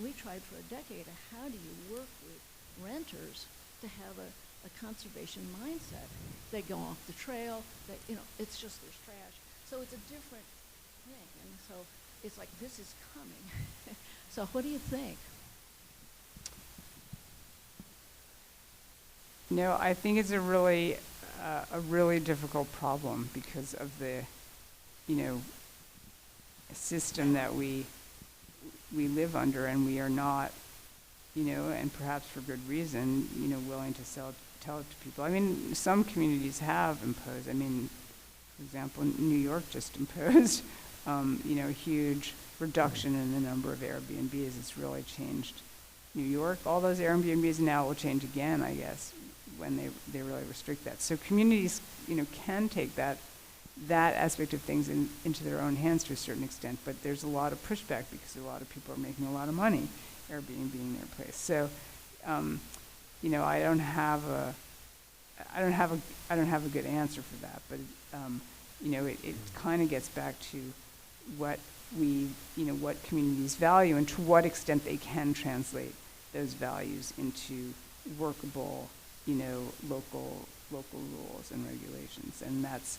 we tried for a decade, how do you work with renters to have a conservation mindset? They go off the trail, it's just there's trash. So it's a different thing, and so it's like, this is coming. So what do you think? I think it's a really difficult problem because of the, system that we live under, and we are not, and perhaps for good reason, willing to tell it to people. I mean, some communities have imposed. I mean, for example, New York just imposed, a huge reduction in the number of Airbnbs. It's really changed New York. All those Airbnbs now will change again, I guess, when they really restrict that. So communities, can take that aspect of things into their own hands to a certain extent, but there's a lot of pushback because a lot of people are making a lot of money Airbnb being their place. So, I don't have a good answer for that, but it kind of gets back to what what communities value and to what extent they can translate those values into workable, local rules and regulations. And that's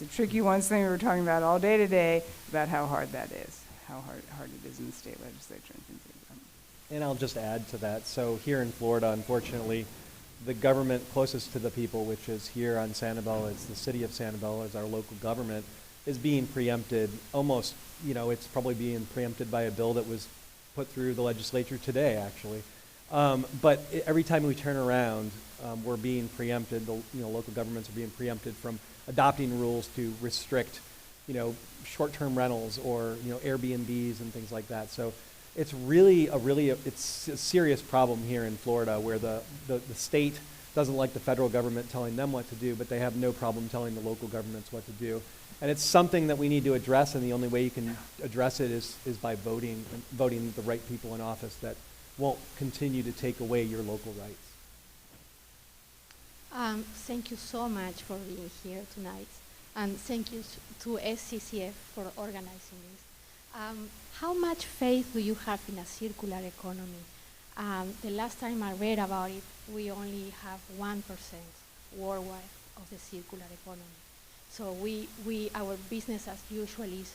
a tricky one, something we were talking about all day today, about how hard that is, how hard it is in the state legislature and things like that. And I'll just add to that. So here in Florida, unfortunately, the government closest to the people, which is here on Sanibel, is the city of Sanibel, as our local government, is being preempted almost, it's probably being preempted by a bill that was put through the legislature today, actually. But every time we turn around, we're being preempted. Local governments are being preempted from adopting rules to restrict, short-term rentals or Airbnbs and things like that. So it's really it's a serious problem here in Florida, where the state doesn't like the federal government telling them what to do, but they have no problem telling the local governments what to do. And it's something that we need to address, and the only way you can address it is by voting the right people in office that won't continue to take away your local rights. Thank you so much for being here tonight. and thank you to SCCF for organizing this. How much faith do you have in a circular economy? The last time I read about it, we only have 1% worldwide of the circular economy. So our business as usual is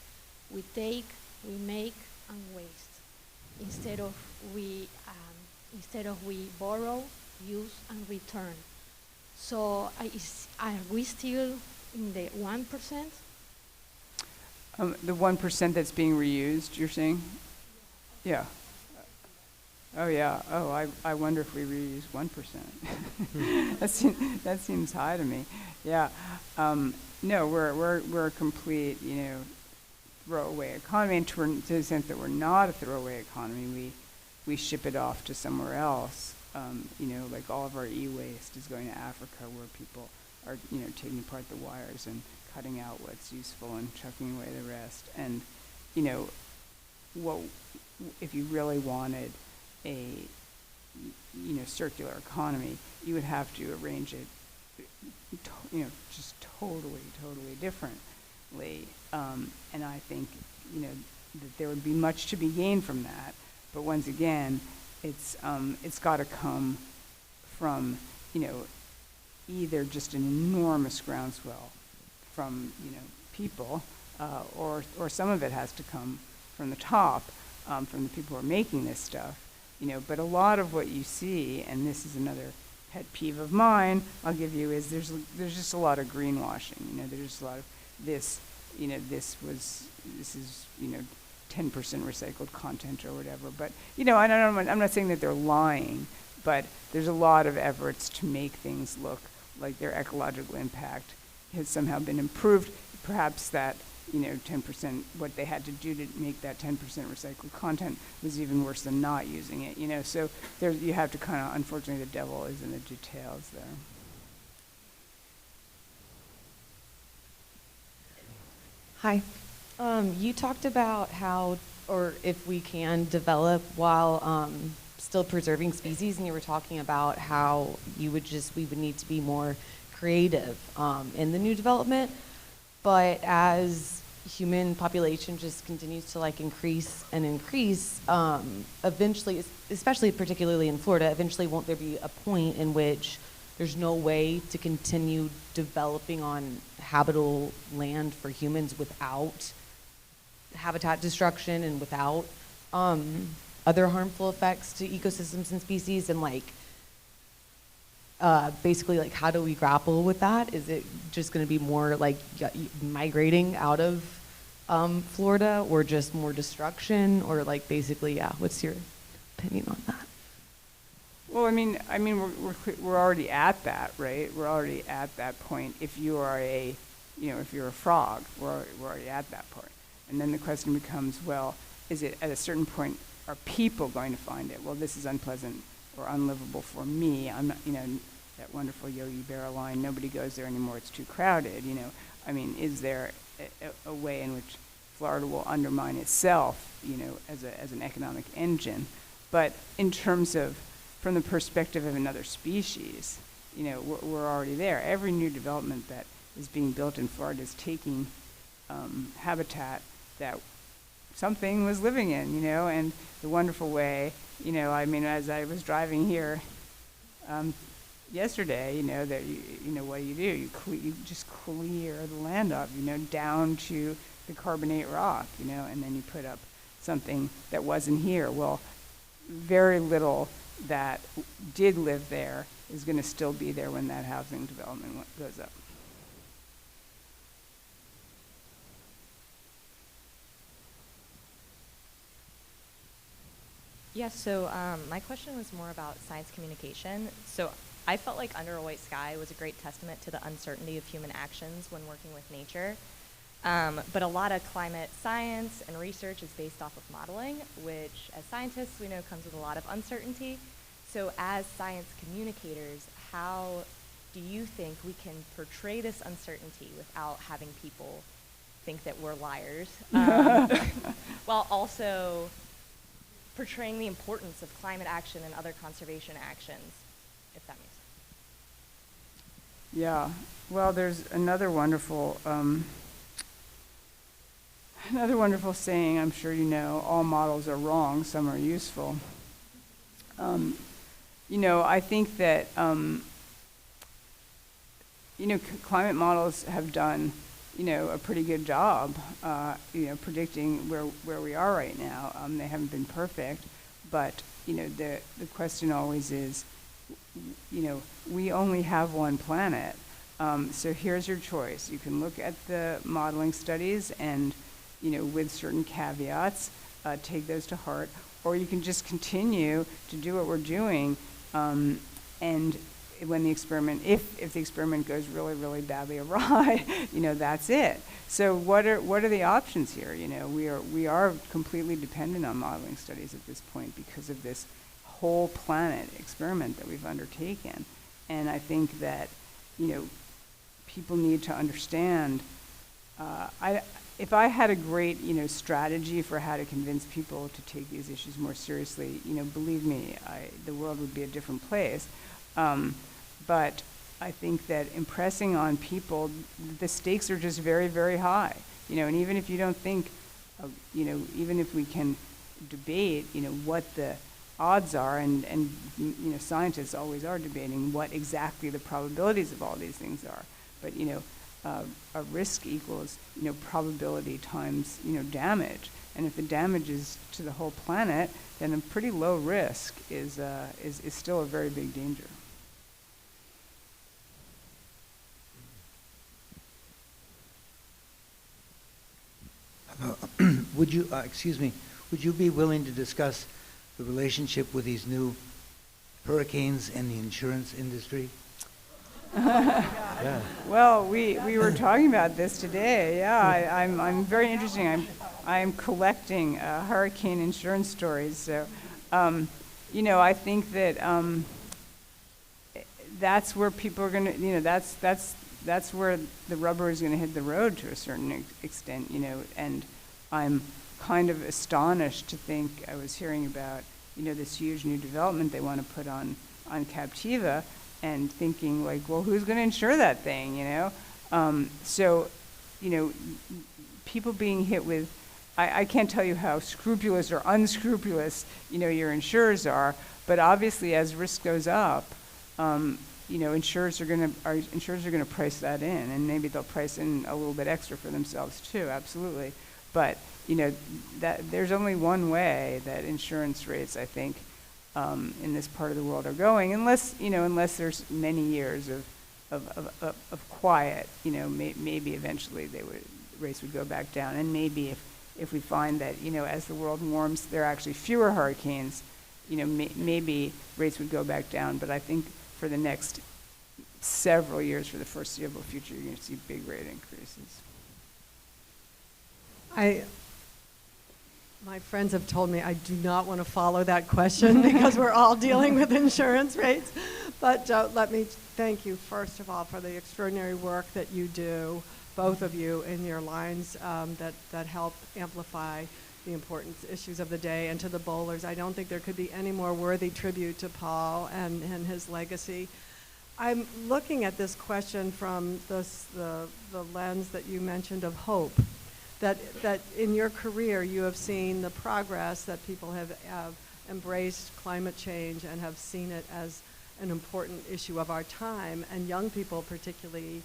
we take, we make, and waste. Instead of we borrow, use, and return. So are we still in the 1%? The 1% that's being reused, you're saying? Yeah. Oh yeah. Oh, I wonder if we reuse 1%. That seems high to me. Yeah. No, we're a complete, throwaway economy. And to the extent that we're not a throwaway economy, we ship it off to somewhere else. Like all of our e-waste is going to Africa, where people are, taking apart the wires and cutting out what's useful and chucking away the rest. And, if you really wanted a, circular economy, you would have to arrange it, just totally differently. And I think, that there would be much to be gained from that. But once again, it's got to come from, either just an enormous groundswell from, people, or some of it has to come from the top, from the people who are making this stuff, But a lot of what you see, and this is another pet peeve of mine, I'll give you, is there's just a lot of greenwashing. There's just a lot of this, this is 10% recycled content or whatever. But I'm not saying that they're lying, but there's a lot of efforts to make things look like their ecological impact has somehow been improved. Perhaps that 10%, what they had to do to make that 10% recycled content was even worse than not using it. So there you have to kind of, unfortunately, the devil is in the details there. Hi. You talked about how, or if we can develop while still preserving species, and you were talking about how we would need to be more creative in the new development. But as human population just continues to increase and increase, eventually, especially particularly in Florida, eventually won't there be a point in which there's no way to continue developing on habitable land for humans without habitat destruction and without other harmful effects to ecosystems and species? And basically, how do we grapple with that? Is it just going to be more migrating out of Florida, or just more destruction, or basically, what's your opinion on that? Well, we're already at that, right? We're already at that point. If you are if you're a frog, we're already at that point. And then the question becomes, well, is it at a certain point, are people going to find it? Well, this is unpleasant or unlivable for me. I'm not, that wonderful Yogi Berra line, nobody goes there anymore, it's too crowded, is there a way in which Florida will undermine itself, as an economic engine? But in terms of, from the perspective of another species, we're already there. Every new development that is being built in Florida is taking habitat that something was living in, and the wonderful way, as I was driving here yesterday, that what do? You just clear the land up, down to the carbonate rock, and then you put up something that wasn't here. Well, very little that did live there is going to still be there when that housing development goes up. Yeah, so my question was more about science communication. So I felt like Under a White Sky was a great testament to the uncertainty of human actions when working with nature. But a lot of climate science and research is based off of modeling, which as scientists we know comes with a lot of uncertainty. So as science communicators, how do you think we can portray this uncertainty without having people think that we're liars, while also portraying the importance of climate action and other conservation actions, if that makes sense? Yeah, Well, there's another wonderful saying, I'm sure you know, all models are wrong, some are useful. I think that, climate models have done, a pretty good job, predicting where we are right now. They haven't been perfect, but, the question always is, we only have one planet. So here's your choice. You can look at the modeling studies and, with certain caveats, take those to heart, or you can just continue to do what we're doing, and when the experiment, if the experiment goes really, really badly awry, that's it. So what are the options here? We are completely dependent on modeling studies at this point because of this whole planet experiment that we've undertaken. And I think that, people need to understand, if I had a great, strategy for how to convince people to take these issues more seriously, believe me, the world would be a different place. But I think that impressing on people, the stakes are just very, very high. And even if you don't think, even if we can debate, what the odds are, and scientists always are debating what exactly the probabilities of all these things are. But, a risk equals, probability times, damage. And if the damage is to the whole planet, then a pretty low risk is still a very big danger. Would you be willing to discuss the relationship with these new hurricanes and the insurance industry? Yeah. Well, we were talking about this today. Yeah, I'm very interesting. I'm collecting hurricane insurance stories. So, I think that that's where people are going to, that's where the rubber is going to hit the road to a certain extent. And I'm kind of astonished to think, I was hearing about, this huge new development they want to put on Captiva, and thinking like, well, who's going to insure that thing, So, people being hit with, I can't tell you how scrupulous or unscrupulous, your insurers are, but obviously as risk goes up, insurers are going to price that in, and maybe they'll price in a little bit extra for themselves too, absolutely. But, that there's only one way that insurance rates, I think, in this part of the world are going, unless there's many years of quiet, maybe eventually rates would go back down. And maybe if we find that, as the world warms, there are actually fewer hurricanes, maybe rates would go back down. But I think for the next several years, for the foreseeable future, you're going to see big rate increases. My friends have told me I do not want to follow that question because we're all dealing with insurance rates. But let me thank you, first of all, for the extraordinary work that you do, both of you, in your lines that help amplify the important issues of the day. And to the bowlers, I don't think there could be any more worthy tribute to Paul and his legacy. I'm looking at this question from the lens that you mentioned of hope. That in your career you have seen the progress that people have embraced climate change and have seen it as an important issue of our time, and young people, particularly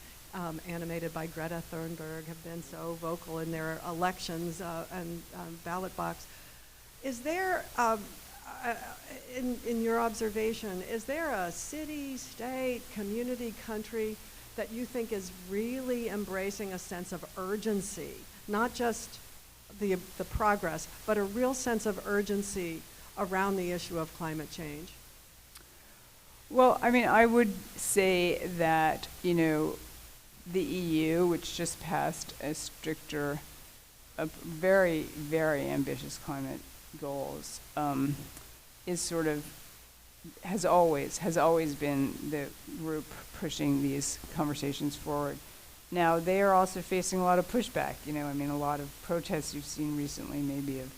animated by Greta Thunberg, have been so vocal in their elections and ballot box. Is there, in your observation, is there a city, state, community, country that you think is really embracing a sense of urgency? Not just the progress, but a real sense of urgency around the issue of climate change? Well, I would say that, the EU, which just passed a very, very ambitious climate goals, is sort of, has always been the group pushing these conversations forward. Now, they are also facing a lot of pushback, a lot of protests you've seen recently, maybe of,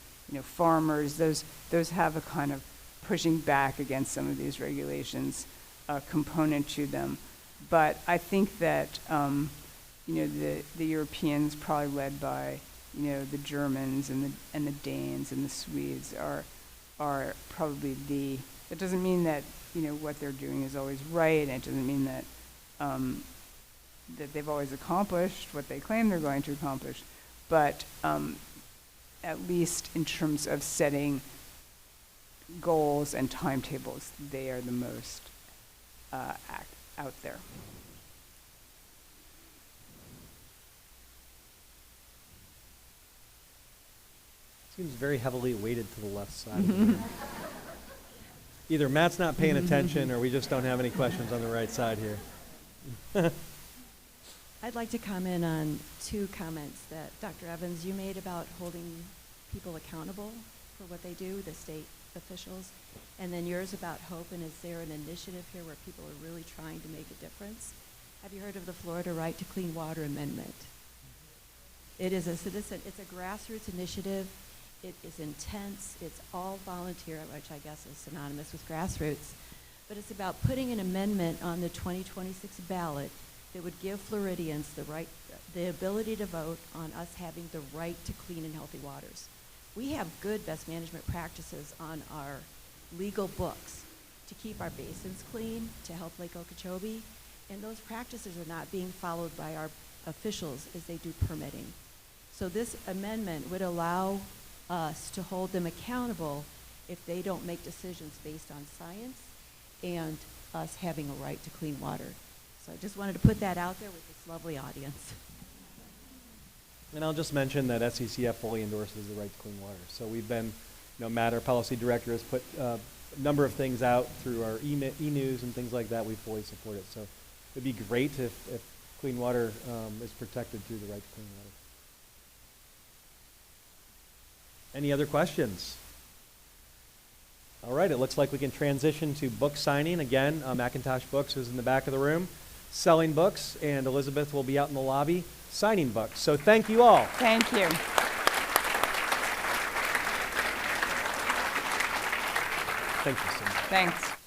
farmers. Those have a kind of pushing back against some of these regulations component to them. But I think that the Europeans, probably led by the Germans and the Danes and the Swedes, are probably the. That doesn't mean that what they're doing is always right, and it doesn't mean that that they've always accomplished what they claim they're going to accomplish, but at least in terms of setting goals and timetables, they are the most out there. Seems very heavily weighted to the left side. Of the room. Either Matt's not paying attention or we just don't have any questions on the right side here. I'd like to comment on two comments that Dr. Evans, you made about holding people accountable for what they do, the state officials, and then yours about hope, and is there an initiative here where people are really trying to make a difference? Have you heard of the Florida Right to Clean Water Amendment? It is it's a grassroots initiative. It is intense. It's all volunteer, which I guess is synonymous with grassroots. But it's about putting an amendment on the 2026 ballot that would give Floridians the ability to vote on us having the right to clean and healthy waters. We have good best management practices on our legal books to keep our basins clean, to help Lake Okeechobee, and those practices are not being followed by our officials as they do permitting. So this amendment would allow us to hold them accountable if they don't make decisions based on science and us having a right to clean water. So I just wanted to put that out there with this lovely audience. And I'll just mention that SCCF fully endorses the right to clean water. So we've been, Matt, our policy director, has put a number of things out through our e-news and things like that. We fully support it. So it'd be great if clean water is protected through the right to clean water. Any other questions? All right, it looks like we can transition to book signing. Again, Macintosh Books is in the back of the room selling books, and Elizabeth will be out in the lobby signing books. So thank you all. Thank you. Thank you so much. Thanks.